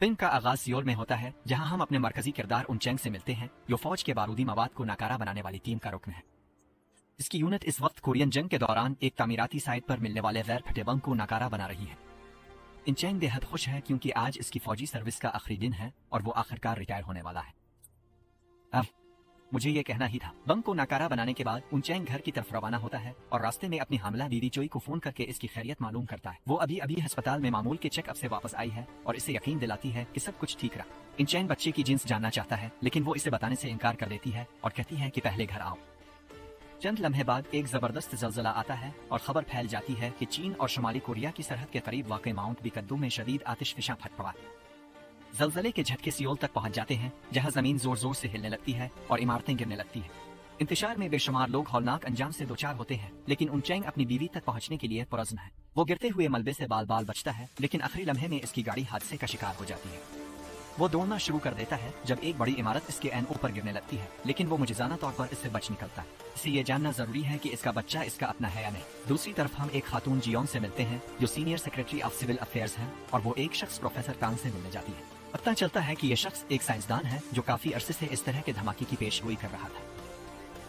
Film का आगाज Seoul में होता है, जहां हम अपने मरकजी किरदार उनचेंग से मिलते हैं, जो फौज के बारूदी मवाद को नाकारा बनाने वाली टीम का रुकन है। इसकी यूनिट इस वक्त कोरियन जंग के दौरान एक तामीराती साइट पर मिलने वाले गैर फटे बम को नाकारा बना रही है। इनचेंग बेहद खुश है क्योंकि आज इसकी फौजी सर्विस का आखिरी दिन है और वो आखिरकार रिटायर होने वाला है। अब मुझे ये कहना ही था। बम को नाकारा बनाने के बाद उनचेंग घर की तरफ रवाना होता है और रास्ते में अपनी हामिला बीवी चोई को फोन करके इसकी खैरियत मालूम करता है। वो अभी अभी अस्पताल में मामूल के चेकअप से वापस आई है और इसे यकीन दिलाती है कि सब कुछ ठीक रहा। इनचेंग बच्चे की जिन्स जानना चाहता है, लेकिन वो इसे बताने से इनकार कर देती है और कहती है कि पहले घर आओ। चंद लम्हे बाद एक जबरदस्त जलजला आता है और खबर फैल जाती है कि चीन और शुमाली कोरिया की सरहद के करीब वाक़ माउंट बिकद्दू में शदीद आतिशफिशां फट पड़ा। जलजले के झटके सियोल तक पहुंच जाते हैं, जहां जमीन जोर जोर से हिलने लगती है और इमारतें गिरने लगती हैं। इंतशार में बेशुमार लोग हौलनाक अंजाम से दोचार होते हैं, लेकिन उनचेंग अपनी बीवी तक पहुंचने के लिए पुरज़्म है। वो गिरते हुए मलबे से बाल बाल बचता है, लेकिन आखिरी लम्हे में इसकी गाड़ी हादसे का शिकार हो जाती है। वो दौड़ना शुरू कर देता है जब एक बड़ी इमारत इसके एन ऊपर गिरने लगती है, लेकिन वो मुजिजाना तौर पर इससे बच निकलता है। इसे ये जानना जरूरी है कि इसका बच्चा इसका अपना है या नहीं। दूसरी तरफ हम एक खातून जियोन से मिलते हैं, जो senior secretary of civil affairs है, और वो एक शख्स प्रोफेसर कांग से मिलने जाती है। पता चलता है कि यह शख्स एक साइंसदान है जो काफी अरसे से इस तरह के धमाके की पेशगोई कर रहा था।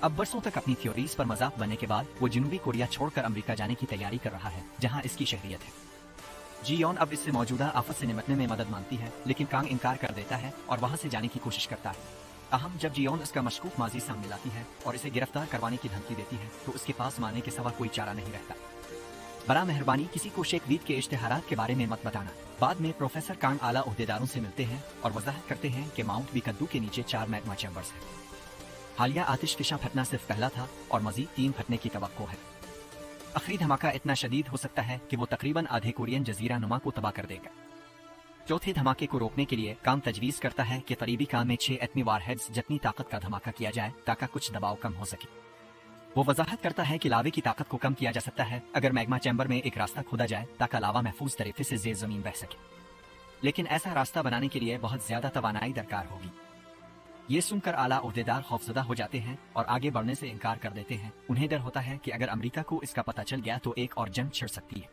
अब बरसों तक अपनी थ्योरीज पर मजाक बनने के बाद वो जनूबी कोरिया छोड़कर अमेरिका जाने की तैयारी कर रहा है, जहां इसकी शहरियत है। जियोन अब इससे मौजूदा आफत से निपटने में मदद मांगती है, लेकिन कांग इनकार कर देता है और वहां से जाने की कोशिश करता है। अहम जब जियोन इसका मशकूक माजी सामने लाती है और इसे गिरफ्तार करवाने की धमकी देती है, तो उसके पास मारने के सिवा कोई चारा नहीं रहता। बड़ा मेहरबानी किसी को शेख वीद के इश्तेहारात के बारे में मत बताना। बाद में प्रोफेसर कांग आला ओहदेदारों से मिलते हैं और वजाहत करते हैं कि माउंट बिकद्दू के नीचे 4 मैग्मा चैम्बर्स हैं। हालिया आतिशफिशा फटना सिर्फ पहला था और मजीद 3 फटने की तवक्को है। आखिरी धमाका इतना शदीद हो सकता है कि वो तकरीबन आधे कोरियन जजीरा नुमा को तबाह कर देगा। चौथे धमाके को रोकने के लिए कांग तजवीज करता है कि करीबी काम में 6 एटमी वारहेड्स जितनी ताकत का धमाका किया जाए ताकि कुछ दबाव कम हो सके। वो वजाहत करता है कि लावे की ताकत को कम किया जा सकता है अगर मैग्मा चैम्बर में एक रास्ता खोदा जाए ताकि लावा महफूज तरीके से ज़ेर जमीन बह सके, लेकिन ऐसा रास्ता बनाने के लिए बहुत ज्यादा तवानाई दरकार होगी। ये सुनकर आला ओहदेदार खौफजदा हो जाते हैं और आगे बढ़ने से इनकार कर देते हैं। उन्हें डर होता है कि अगर अमेरिका को इसका पता चल गया तो एक और जंग छिड़ सकती है।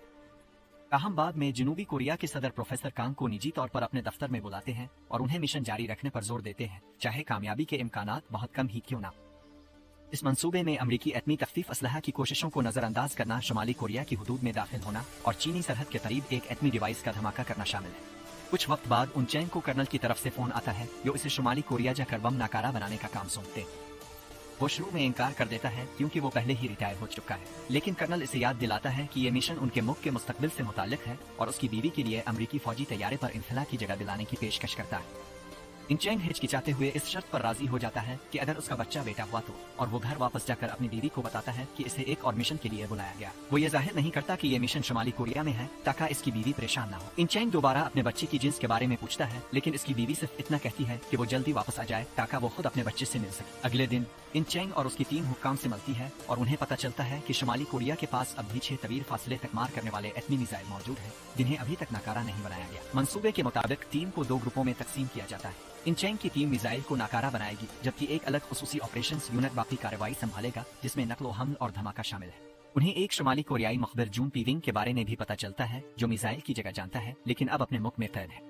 ताहम बाद में जनूबी कोरिया के सदर प्रोफेसर कांग को निजी तौर पर अपने दफ्तर में बुलाते हैं और उन्हें मिशन जारी रखने पर जोर देते हैं, चाहे कामयाबी के इम्कानात बहुत कम ही क्यों ना। इस मंसूबे में अमरीकी एटमी तख्तीफ असलहा की कोशिशों को नजरअंदाज करना, शुमाली कोरिया की हुदूद में दाखिल होना और चीनी सरहद के करीब एक एटमी डिवाइस का धमाका करना शामिल है। कुछ वक्त बाद उनचेंग को कर्नल की तरफ से फोन आता है, जो इसे शुमाली कोरिया जाकर बम नाकारा बनाने का काम सौंपते हैं। वो शुरू में इनकार कर देता है क्योंकि वो पहले ही रिटायर हो चुका है, लेकिन कर्नल इसे याद दिलाता है कि ये मिशन उनके मुल्क के मुस्तकबिल से मुताल्लिक है और उसकी बीवी के लिए अमरीकी फौजी तैयारे पर इन्फिला की जगह दिलाने की पेशकश करता है। इनचेंग हिचकिचाते हुए इस शर्त पर राजी हो जाता है कि अगर उसका बच्चा बेटा हुआ तो, और वो घर वापस जाकर अपनी बीवी को बताता है कि इसे एक और मिशन के लिए बुलाया गया। वो ये जाहिर नहीं करता कि ये मिशन शुमाली कोरिया में है ताकि इसकी बीवी परेशान ना हो। इनचेंग दोबारा अपने बच्चे की जिन्स के बारे में पूछता है, लेकिन इसकी बीवी सिर्फ इतना कहती है कि वो जल्दी वापस आ जाए ताकि वो खुद अपने बच्चे से मिल सके। अगले दिन इनचेंग और उसकी टीम हुक्काम से मिलती है और उन्हें पता चलता है कि शुमाली कोरिया के पास अब भी 6 तवील फासले तक मार करने वाले एटमी मिसाइल मौजूद हैं, जिन्हें अभी तक नाकारा नहीं बनाया गया। मंसूबे के मुताबिक टीम को 2 ग्रुपों में तकसीम किया जाता है। इनचेंग की टीम मिसाइल को नाकारा बनाएगी, जबकि एक अलग खुसूसी ऑपरेशंस यूनिट बाकी कार्रवाई संभालेगा, जिसमें नकलो हमल और धमाका शामिल है। उन्हें एक शुमाली कोरियाई मुखबिर जून पीविंग के बारे में भी पता चलता है, जो मिसाइल की जगह जानता है लेकिन अब अपने मुल्क में कैद है।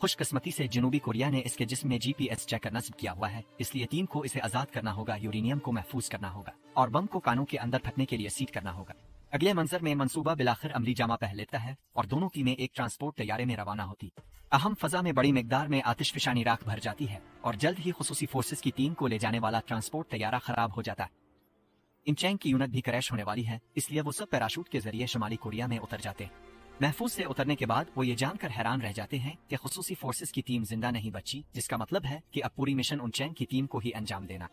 खुशकिस्मती से जनूबी कोरिया ने इसके जिस्म में GPS चेकर नस्ब किया हुआ है, इसलिए टीम को इसे आजाद करना होगा, यूरेनियम को महफूज करना होगा और बम को कानों के अंदर फटने के लिए सीट करना होगा। अगले मंजर में मंसूबा बिलाखिर अमली जामा पह लेता है और दोनों टीमें एक ट्रांसपोर्ट तैयारे में रवाना होती। अहम फजा में बड़ी मिकदार में आतिशफिशानी राख भर जाती है और जल्द ही खुसूसी फोर्सेस की टीम को ले जाने वाला ट्रांसपोर्ट तैयारा खराब हो जाता है। इनचेंग की यूनिट भी क्रैश होने वाली है, इसलिए वो सब पैराशूट के जरिए शुमाली कोरिया में उतर जाते हैं। महफूज से उतरने के बाद वो ये जानकर हैरान रह जाते हैं कि खुसूसी फोर्सेस की टीम जिंदा नहीं बची, जिसका मतलब है कि अब पूरी मिशन उनचेंग की टीम को ही अंजाम देना।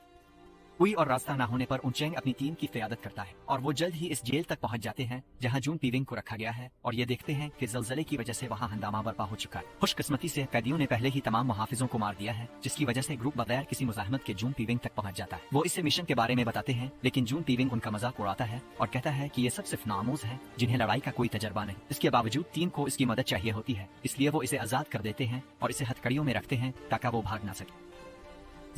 कोई और रास्ता न होने पर उनचेंग अपनी टीम की क़यादत करता है और वो जल्द ही इस जेल तक पहुंच जाते हैं जहां जून पीविंग को रखा गया है और ये देखते हैं कि ज़लज़ले की वजह से वहां हंगामा बर्पा हो चुका है। खुशकिस्मती से कैदियों ने पहले ही तमाम मुहाफिजों को मार दिया है, जिसकी वजह से ग्रुप बगैर किसी मुज़ाहमत के जून पीविंग तक पहुंच जाता है। वो इसे मिशन के बारे में बताते हैं, लेकिन जून पीविंग उनका मजाक उड़ाता है और कहता है कि ये सब सिर्फ नामूज हैं, जिन्हें लड़ाई का कोई तजर्बा नहीं। इसके बावजूद टीम को इसकी मदद चाहिए होती है, इसलिए वो इसे आजाद कर देते हैं और इसे हथकड़ियों में रखते हैं ताकि वो भाग ना सके।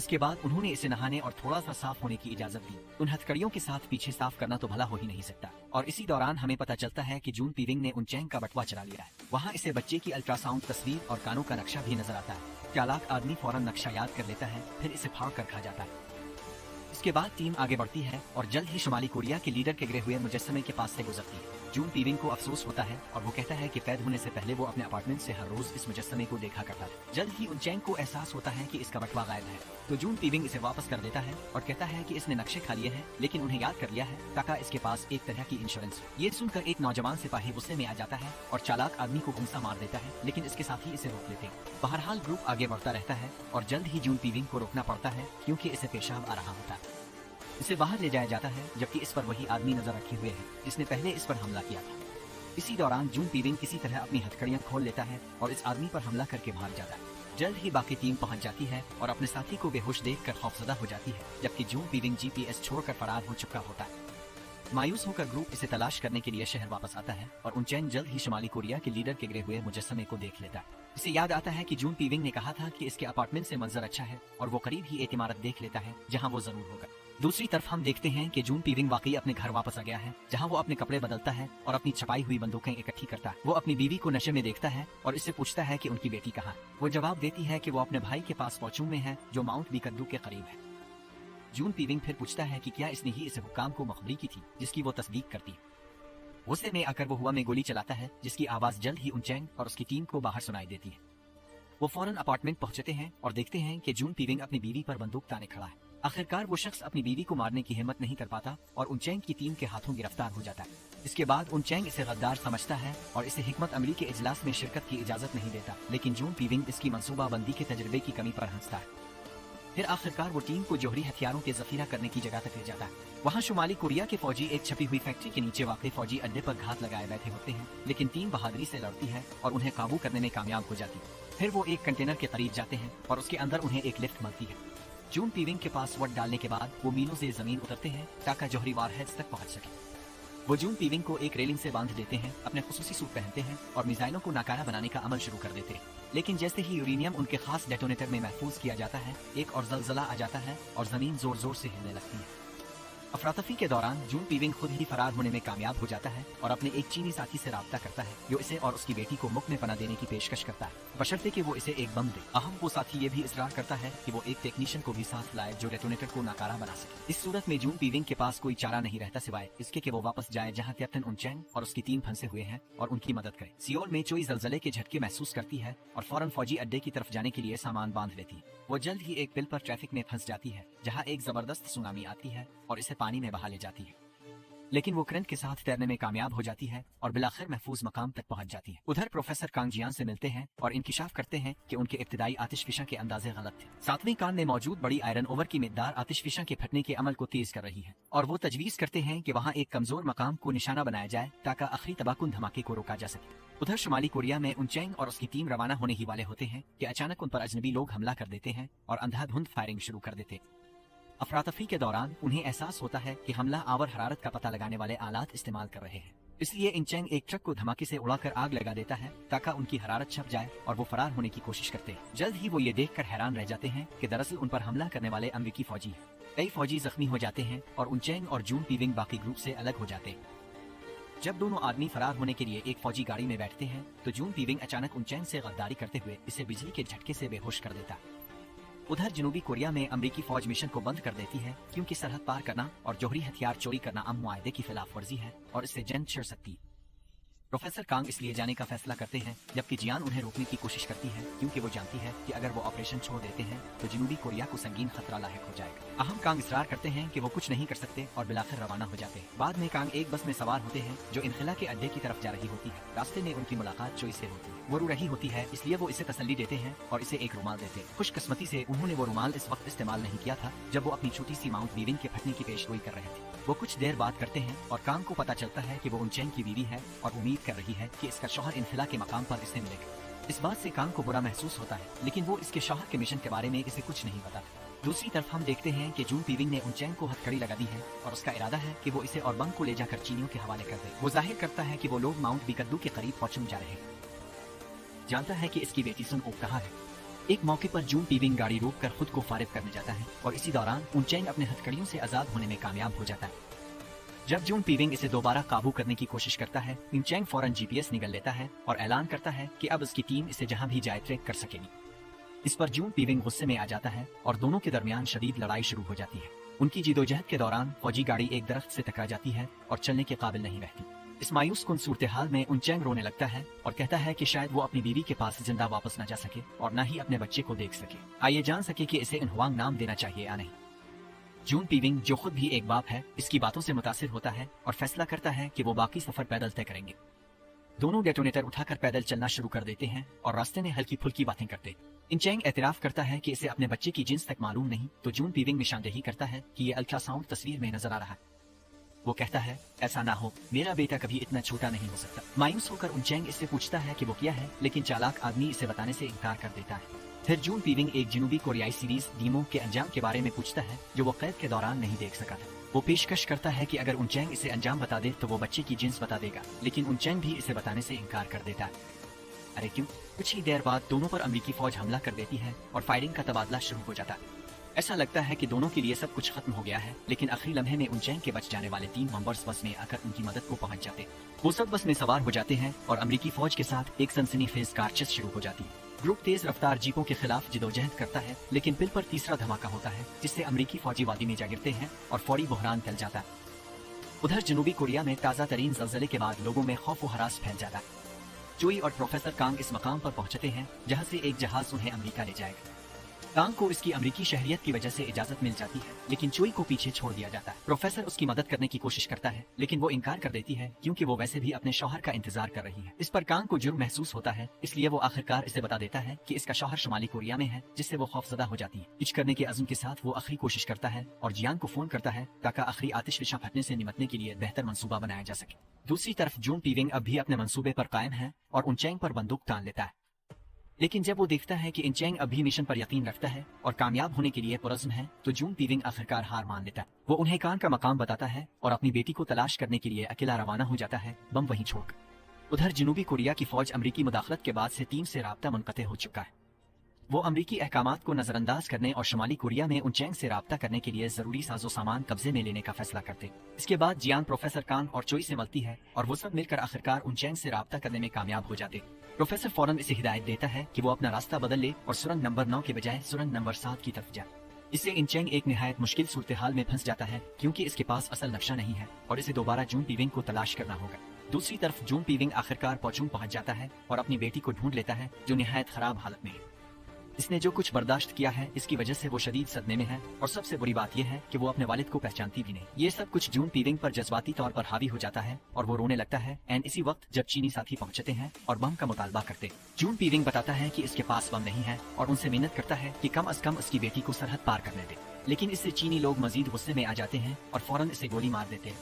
इसके बाद उन्होंने इसे नहाने और थोड़ा सा साफ होने की इजाजत दी। उन हथकड़ियों के साथ पीछे साफ करना तो भला हो ही नहीं सकता। और इसी दौरान हमें पता चलता है कि जून पीविंग ने उनचैंग का बटवा चला लिया है। वहाँ इसे बच्चे की अल्ट्रासाउंड तस्वीर और कानों का नक्शा भी नजर आता है। चालाक आदमी फौरन नक्शा याद कर लेता है, फिर इसे फाड़ कर खा जाता है। इसके बाद टीम आगे बढ़ती है और जल्द ही शुमाली कोरिया के लीडर के गिरे हुए मुजस्समे के पास से गुजरती है। जून पीविंग को अफसोस होता है और वो कहता है कि कैद होने से पहले वो अपने अपार्टमेंट से हर रोज इस मुजस्समे को देखा करता था। जल्द ही उनचैंग को एहसास होता है कि इसका बटवा गायब है, तो जून पीविंग इसे वापस कर देता है और कहता है कि इसने नक्शे खा लिए हैं, लेकिन उन्हें याद कर लिया है ताकि इसके पास एक तरह की इंश्योरेंस। ये सुनकर एक नौजवान सिपाही गुस्से में आ जाता है और चालाक आदमी को गुस्सा मार देता है, लेकिन इसके साथ ही इसे रोक लेते हैं। बहरहाल ग्रुप आगे बढ़ता रहता है और जल्द ही जून पीविंग को रोकना पड़ता है क्योंकि इसे पेशाब आ रहा होता है। इसे बाहर ले जाया जाता है, जबकि इस पर वही आदमी नजर रखे हुए है जिसने पहले इस पर हमला किया था। इसी दौरान जून पीविंग किसी तरह अपनी हथकड़ियां खोल लेता है और इस आदमी पर हमला करके भाग जाता है। जल्द ही बाकी टीम पहुंच जाती है और अपने साथी को बेहोश देखकर खौफजदा हो जाती है, जबकि जून पीविंग जीपीएस छोड़कर फरार हो चुका होता है। मायूस होकर ग्रुप इसे तलाश करने के लिए शहर वापस आता है और उनचैंग जल्द ही शुमाली कोरिया के लीडर के गिरे हुए मुजस्समे को देख लेता है। इसे याद आता है कि जून पीविंग ने कहा था कि इसके अपार्टमेंट से मंजर अच्छा है और वो करीब ही एक इमारत देख लेता है जहाँ वो जरूर होगा। दूसरी तरफ हम देखते हैं कि जून पीविंग वाकई अपने घर वापस आ गया है, जहां वो अपने कपड़े बदलता है और अपनी छपाई हुई बंदूकें इकट्ठी करता है। वो अपनी बीवी को नशे में देखता है और इससे पूछता है कि उनकी बेटी कहाँ है। वो जवाब देती है कि वो अपने भाई के पास फॉर्चून में है, जो माउंट बीकद्दू के करीब है। जून पीविंग फिर पूछता है कि क्या इसने ही इस हुक्काम को मखबरी की थी, जिसकी वो तस्दीक करती है। गुस्से में आकर वो हुआ में गोली चलाता है, जिसकी आवाज जल्द ही उनचैंग और उसकी टीम को बाहर सुनाई देती है। वो फौरन अपार्टमेंट पहुंचते हैं और देखते हैं कि जून पीविंग अपनी बीवी पर बंदूक ताने खड़ा है। आखिरकार वो शख्स अपनी बीवी को मारने की हिम्मत नहीं कर पाता और उनचैंग की टीम के हाथों गिरफ्तार हो जाता है। इसके बाद उनचैंग इसे गद्दार समझता है और इसे हिकमत अमली के इजलास में शिरकत की इजाजत नहीं देता, लेकिन जून पीविंग इसकी मंसूबाबंदी के तजर्बे की कमी पर हंसता है। फिर आखिरकार वो टीम को जौहरी हथियारों के जखीरा करने की जगह तक ले जाता है। वहाँ शुमाली कोरिया के फौजी एक छपी हुई फैक्ट्री के नीचे वाक़ई फौजी अड्डे पर घात लगाए बैठे होते हैं, लेकिन टीम बहादुरी से लड़ती है और उन्हें काबू करने में कामयाब हो जाती है। फिर वो एक कंटेनर के करीब जाते हैं और उसके अंदर उन्हें एक लिफ्ट मिलती है। जून पीविंग के पास वोट डालने के बाद वो मीलों से जमीन उतरते हैं ताकि जौहरी वारहेड्स तक पहुंच सके। वो जून पीविंग को एक रेलिंग से बांध देते हैं, अपने खुसूसी सूट पहनते हैं और मिसाइलों को नाकारा बनाने का अमल शुरू कर देते हैं। लेकिन जैसे ही यूरेनियम उनके खास डेटोनेटर में महफूज किया जाता है, एक और जलजला आ जाता है और जमीन जोर जोर से हिलने लगती है। अफरातफरी के दौरान जून पीविंग खुद ही फरार होने में कामयाब हो जाता है और अपने एक चीनी साथी से राब्ता करता है, जो इसे और उसकी बेटी को मुफ्त में पनाह देने की पेशकश करता है, बशर्ते कि वो इसे एक बम दे। अहम वो साथी ये भी इसरार करता है कि वो एक टेक्नीशियन को भी साथ लाए जो डेटोनेटर को नाकारा बना सके। इस सूरत में जून पीविंग के पास कोई चारा नहीं रहता सिवाय इसके कि वो वापस जाए जहाँ कैप्टन उनचैंग और उसकी टीम फंसे हुए हैं और उनकी मदद करे। सियोल में चोई जलजले के झटके महसूस करती है और फौरन फौजी अड्डे की तरफ जाने के लिए सामान बांध लेती है। वो जल्द ही एक पिल पर ट्रैफिक में फंस जाती है, जहाँ एक जबरदस्त सुनामी आती है और इसे पानी में बहा ले जाती है, लेकिन वो करंट के साथ तैरने में कामयाब हो जाती है और बिलाखिर महफूज मकाम तक पहुंच जाती है। उधर प्रोफेसर कांग जियान से मिलते हैं और इंकिशाफ करते हैं कि उनके इब्तिदाई आतिशफिशा के अंदाजे गलत थे। 7वीं कान में मौजूद बड़ी आयरन ओवर की मिकदार आतिशफिशा के फटने के अमल को तेज कर रही है और वो तजवीज करते हैं कि वहाँ एक कमजोर मकाम को निशाना बनाया जाए ताकि आखिरी तबाहकुन धमाके को रोका जा सके। उधर शुमाली कोरिया में उनचैंग और उसकी टीम रवाना होने ही वाले होते हैं कि अचानक उन पर अजनबी लोग हमला कर देते हैं और अंधाधुंध फायरिंग शुरू कर देते। अफरातफरी के दौरान उन्हें एहसास होता है कि हमला आवर हरारत का पता लगाने वाले आलात इस्तेमाल कर रहे हैं, इसलिए इंचैंग एक ट्रक को धमाके से उड़ाकर आग लगा देता है ताकि उनकी हरारत छप जाए और वो फरार होने की कोशिश करते हैं। जल्द ही वो ये देखकर हैरान रह जाते हैं कि दरअसल उन पर हमला करने वाले अमरीकी फौजी हैं। कई फौजी जख्मी हो जाते हैं और उनचैंग और जून पीविंग बाकी ग्रुप से अलग हो जाते हैं। जब दोनों आदमी फरार होने के लिए एक फौजी गाड़ी में बैठते हैं तो जून पीविंग अचानक उनचैंग से गद्दारी करते हुए इसे बिजली के झटके से बेहोश कर देता है। उधर जनूबी कोरिया में अमरीकी फौज मिशन को बंद कर देती है क्योंकि सरहद पार करना और जौहरी हथियार चोरी करना अमन मुआहदे की खिलाफ वर्जी है और इससे जंग छिड़ सकती है। प्रोफेसर कांग इसलिए जाने का फैसला करते हैं, जबकि जियान उन्हें रोकने की कोशिश करती है क्योंकि वो जानती है कि अगर वो ऑपरेशन छोड़ देते हैं तो जनूबी कोरिया को संगीन खतरा लायक हो जाएगा। अहम कांग इसरार करते हैं कि वो कुछ नहीं कर सकते और बिलाखिर रवाना हो जाते हैं। बाद में कांग एक बस में सवार होते हैं जो इनखिला के अड्डे की तरफ जा रही होती है। रास्ते में उनकी मुलाकात चोई से होती है। वो रो रही होती है, इसलिए वो इसे तसल्ली देते हैं और इसे एक रुमाल देते हैं। खुशकिस्मती से उन्होंने वो रुमाल इस वक्त इस्तेमाल नहीं किया था जब वो अपनी छोटी सी माउंट बीविंग के फटने की पेशगोई कर रहे थे। वो कुछ देर बात करते हैं और कांग को पता चलता है कि वो उनचैंग की बीवी है और उम्मीद कर रही है कि इसका शौहर इनखिला के मकाम पर इसे मिलेगा। इस बात से कांग को बुरा महसूस होता है, लेकिन वो इसके शौहर के मिशन के बारे में इसे कुछ नहीं बताता। दूसरी तरफ हम देखते हैं कि जून पीविंग ने उनचैंग को हथकड़ी लगा दी है और उसका इरादा है कि वो इसे और बंग को ले जाकर चीनियों के हवाले कर दे। वो जाहिर करता है कि वो लोग माउंट बीकद्दू के करीब पहुंचने जा रहे हैं। जानता है कि इसकी बेटी सुन ओक कहाँ है। एक मौके पर जून पीविंग गाड़ी रोककर खुद को फारिग करने जाता है और इसी दौरान उनचैंग अपने हथकड़ियों से आजाद होने में कामयाब हो जाता है। जब जून पीविंग इसे दोबारा काबू करने की कोशिश करता है, उनचैंग फौरन जीपीएस निगल लेता है और ऐलान करता है कि अब उसकी टीम इसे जहां भी जाए ट्रैक कर सकेगी। इस पर जून पीविंग गुस्से में आ जाता है और दोनों के दरमियान शदीद लड़ाई शुरू हो जाती है। उनकी जिदोजहद के दौरान फौजी गाड़ी एक दरख्त से टकरा जाती है और चलने के काबिल नहीं रहती। इस मायूस कुन सूरत हाल में उनचैंग रोने लगता है और कहता है कि शायद वो अपनी बीवी के पास जिंदा वापस न जा सके और न ही अपने बच्चे को देख सके। आइए जान सके कि इसे इनहुआंग नाम देना चाहिए या नहीं। जून पीविंग, जो खुद भी एक बाप है, इसकी बातों से मुतासिर होता है और फैसला करता है कि वो बाकी सफर पैदल तय करेंगे। दोनों डेटोनेटर उठाकर पैदल चलना शुरू कर देते हैं और रास्ते में हल्की फुल्की बातें करते। इनचैंग एतराफ करता है कि इसे अपने बच्चे की जिन्स तक मालूम नहीं, तो जून पीविंग निशानदेही करता है कि ये अल्ट्रासाउंड तस्वीर में नजर आ रहा है। वो कहता है, ऐसा ना हो, मेरा बेटा कभी इतना छोटा नहीं हो सकता। मायूस होकर उनचैंग इससे पूछता है कि वो क्या है, लेकिन चालाक आदमी इसे बताने से इनकार कर देता है। फिर जून पीविंग एक जनूबी कोरियाई सीरीज डीमो के अंजाम के बारे में पूछता है जो वो कैद के दौरान नहीं देख सका था। वो पेशकश करता है कि अगर उनचैंग इसे अंजाम बता दे तो वो बच्चे की जिन्स बता देगा, लेकिन उनचैंग भी इसे बताने से इनकार कर देता है। अरे क्यों? कुछ ही देर बाद दोनों पर अमेरिकी फौज हमला कर देती है और फायरिंग का तबादला शुरू हो जाता है। ऐसा लगता है कि दोनों के लिए सब कुछ खत्म हो गया है, लेकिन आखिरी लम्हे में उनचैंग के बच जाने वाले 3 मेंबर्स बस में आकर उनकी मदद को पहुंच जाते। वो सब बस में सवार हो जाते हैं और अमेरिकी फौज के साथ एक सनसनीखेज कारचस शुरू हो जाती है। ग्रुप तेज रफ्तार जीपों के खिलाफ जिदोजहद करता है, लेकिन पिल पर तीसरा धमाका होता है जिससे अमेरिकी फौजी वादी में जा गिरते हैं और फौरी बहरान फैल जाता है। उधर जनूबी कोरिया में ताज़ा तरीन ज़लज़ले के बाद लोगों में खौफ व हरास फैल जाता है। चोई और प्रोफेसर कांग इस मकाम पर पहुंचते हैं जहां से एक जहाज उन्हें अमेरिका ले जाएगा। कांग को इसकी अमेरिकी शहरियत की वजह से इजाजत मिल जाती है, लेकिन चोई को पीछे छोड़ दिया जाता है। प्रोफेसर उसकी मदद करने की कोशिश करता है, लेकिन वो इनकार कर देती है क्योंकि वो वैसे भी अपने शौहर का इंतजार कर रही है। इस पर कांग को जुर्म महसूस होता है, इसलिए वो आखिरकार इसे बता देता है कि इसका शौहर शुमाली कोरिया में है, जिससे वो खौफजदा हो जाती है। कुछ करने के अज़्म के साथ वो आखिरी कोशिश करता है और जियांग को फोन करता है ताकि आखिरी आतिश विशा फटने से निपटने के लिए बेहतर मंसूबा बनाया जा सके। दूसरी तरफ जून पीविंग अब भी अपने मंसूबे पर कायम है और उनचैंग पर बंदूक तान लेता है, लेकिन जब वो देखता है कि इनचैंग अभी मिशन पर यकीन रखता है और कामयाब होने के लिए पुरज़्म है, तो जून पीविंग आखिरकार हार मान लेता है। वो उन्हें कान का मकाम बताता है और अपनी बेटी को तलाश करने के लिए अकेला रवाना हो जाता है, बम वहीं छोड़कर। उधर जनूबी कोरिया की फौज अमरीकी मुदाखलत के बाद से टीम से राब्ता मुनक़ते हो चुका है। वो अमरीकी अहकामात को नजरअंदाज करने और शुमाली कोरिया में उनचैंग से राब्ता करने के लिए जरूरी साजो सामान कब्जे में लेने का फैसला करते। इसके बाद जियांग प्रोफेसर कांग और चोई से मिलती है और वो सब मिलकर आखिरकार उनचैंग से राब्ता करने में कामयाब हो जाते। प्रोफेसर फौरन इसे हिदायत देता है कि वो अपना रास्ता बदल ले और सुरंग नंबर 9 के बजाय सुरंग नंबर 7 की तरफ जाए। इससे इनचैंग एक निहायत मुश्किल सूरत हाल में फंस जाता है क्योंकि इसके पास असल नक्शा नहीं है और इसे दोबारा जून पीविंग को तलाश करना होगा। दूसरी तरफ जून पीविंग आखिरकार पॉचून पहुंच जाता है और अपनी बेटी को ढूंढ लेता है जो निहायत खराब हालत में है। इसने जो कुछ बर्दाश्त किया है इसकी वजह से वो शदीद सदमे में है और सबसे बुरी बात यह है कि वो अपने वालिद को पहचानती भी नहीं। ये सब कुछ जून पीविंग पर जज्बाती तौर पर हावी हो जाता है और वो रोने लगता है। एंड इसी वक्त जब चीनी साथी पहुंचते हैं और बम का मुतालबा करते, जून पीविंग बताता है कि इसके पास बम नहीं है और उनसे मिन्नत करता है कि कम अज कम उसकी बेटी को सरहद पार करने दे, लेकिन इससे चीनी लोग मजीद गुस्से में आ जाते हैं और फौरन इसे गोली मार देते हैं।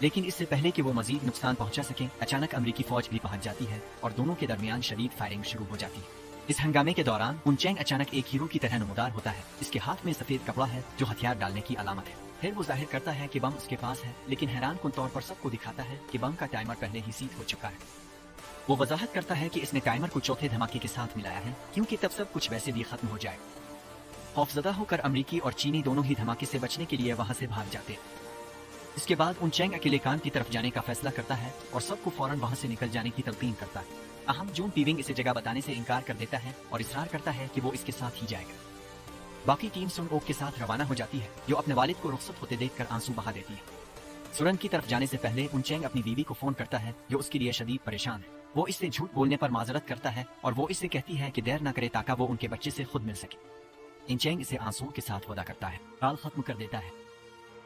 लेकिन इससे पहले कि वो मजीद नुकसान पहुंचा सके, अचानक अमेरिकी फौज भी पहुंच जाती है और दोनों के दरमियान शदीद फायरिंग शुरू हो जाती है। इस हंगामे के दौरान उनचैंग अचानक एक हीरो की तरह नमूदार होता है। इसके हाथ में सफेद कपड़ा है जो हथियार डालने की अलामत है। फिर वो जाहिर करता है कि बम उसके पास है, लेकिन हैरान कुन तौर पर सबको दिखाता है कि बम का टाइमर पहले ही सीट हो चुका है। वो वजाहत करता है कि इसने टाइमर को चौथे धमाके के साथ मिलाया है क्योंकि तब सब कुछ वैसे भी खत्म हो जाए। खौफजदा होकर अमरीकी और चीनी दोनों ही धमाके से बचने के लिए वहां से भाग जाते। इसके बाद उनचैंग अकेले कान की तरफ जाने का फैसला करता है और सबको फौरन वहां से निकल जाने की तलकीन करता है। अहम जून पीविंग इसे जगह बताने से इनकार कर देता है और इसरार करता है कि वो इसके साथ ही जाएगा। बाकी टीम सुन ओक के साथ रवाना हो जाती है जो अपने वालिद को रुखसत होते देखकर आंसू बहा देती है। सुरंग की तरफ जाने से पहले उनचैंग अपनी बीवी को फोन करता है जो उसके लिए शदीद परेशान है। वो इससे झूठ बोलने पर माजरत करता है और वो इससे कहती है कि देर न करे ताकि वो उनके बच्चे से खुद मिल सके। इनचैंग इसे आंसुओं के साथ वदा करता है, काल खत्म कर देता है।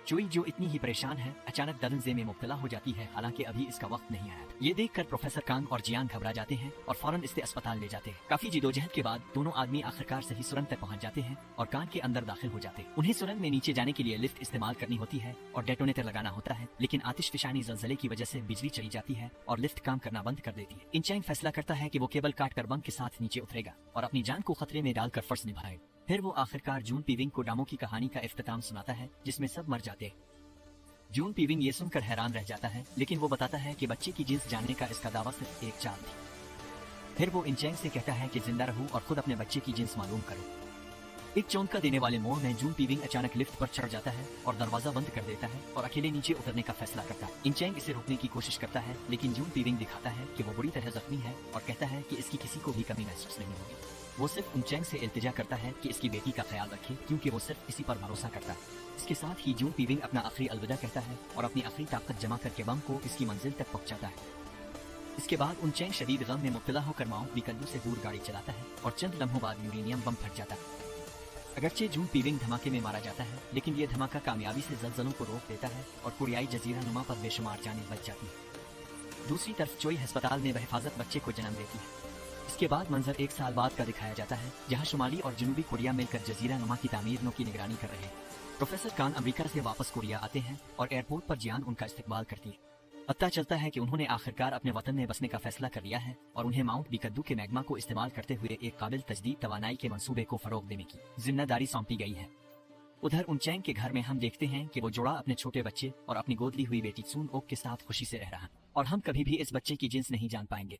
चोई जो इतनी ही परेशान है अचानक दरंजे में मुब्तला हो जाती है, हालांकि अभी इसका वक्त नहीं आया। ये देखकर प्रोफेसर कांग और जियांग घबरा जाते हैं और फौरन इसे अस्पताल ले जाते हैं। काफी जिदोजहद के बाद दोनों आदमी आखिरकार सही सुरंग तक पहुंच जाते हैं और कान के अंदर दाखिल हो जाते हैं। उन्हें सुरंग में नीचे जाने के लिए लिफ्ट इस्तेमाल करनी होती है और डेटोनेटर लगाना होता है, लेकिन आतिशफिशानी ज़लज़ले की वजह से बिजली चली जाती है और लिफ्ट काम करना बंद कर देती है। इनचैंग फैसला करता है कि वो केबल काट कर बम के साथ नीचे उतरेगा और अपनी जान को खतरे में डालकर फर्ज निभाएगा। फिर वो आखिरकार जून पीविंग को डामो की कहानी का इख्तिताम सुनाता है जिसमें सब मर जाते हैं। जून पीविंग ये सुनकर हैरान रह जाता है, लेकिन वो बताता है कि बच्चे की जिन्स जानने का इसका दावा सिर्फ एक चाल थी। फिर वो इंचेंग से कहता है कि जिंदा रहो और खुद अपने बच्चे की जिन्स मालूम करो। एक चौंका देने वाले मोड़ में जून पीविंग अचानक लिफ्ट पर चढ़ जाता है और दरवाजा बंद कर देता है और अकेले नीचे उतरने का फैसला करता है। इंचेंग इसे रोकने की कोशिश करता है, लेकिन जून पीविंग दिखाता है कि वो बुरी तरह जख्मी है और कहता है कि इसकी किसी को भी कमी महसूस नहीं होगी। वो सिर्फ इंचेंग से इल्तिजा करता है कि इसकी बेटी का ख्याल रखे, क्योंकि वो सिर्फ इसी पर भरोसा करता है। इसके साथ ही जून पीविंग अपना आखिरी अलविदा कहता है और अपनी आखिरी ताकत जमा करके बम को इसकी मंजिल तक पहुंचाता है। इसके बाद इंचेंग शदीद गम में मुब्तला होकर माउंट बीकल्लू से दूर गाड़ी चलाता है और चंद लम्हों बाद यूरेनियम बम फट जाता है। अगरचे जून पीविंग धमाके में मारा जाता है, लेकिन ये धमाका कामयाबी से ज़लज़लों को रोक देता है और कोरियाई जजीरा नुमा पर बेशुमार जानें बच जाती है। दूसरी तरफ चोई अस्पताल में बहिफाजत बच्चे को जन्म देती है। इसके बाद मंजर 1 साल बाद का दिखाया जाता है, जहां शुमाली और जनूबी कोरिया मिलकर जजीरा नुमा की तामीर की निगरानी कर रहे हैं। प्रोफेसर कान अमेरिका से वापस कोरिया आते हैं और एयरपोर्ट पर जियान उनका इस्तकबाल करती है। पता चलता है कि उन्होंने आखिरकार अपने वतन में बसने का फैसला कर लिया है और उन्हें माउंट बीकद्दू के मैग्मा को इस्तेमाल करते हुए एक काबिल तजदीद तवानाई के मंसूबे को फरोग देने की जिम्मेदारी सौंपी गई है। उधर उनचैंग के घर में हम देखते हैं कि वो जोड़ा अपने छोटे बच्चे और अपनी गोद ली हुई बेटी सून ओक के साथ खुशी से रह रहा है और हम कभी भी इस बच्चे की जिन्स नहीं जान पाएंगे।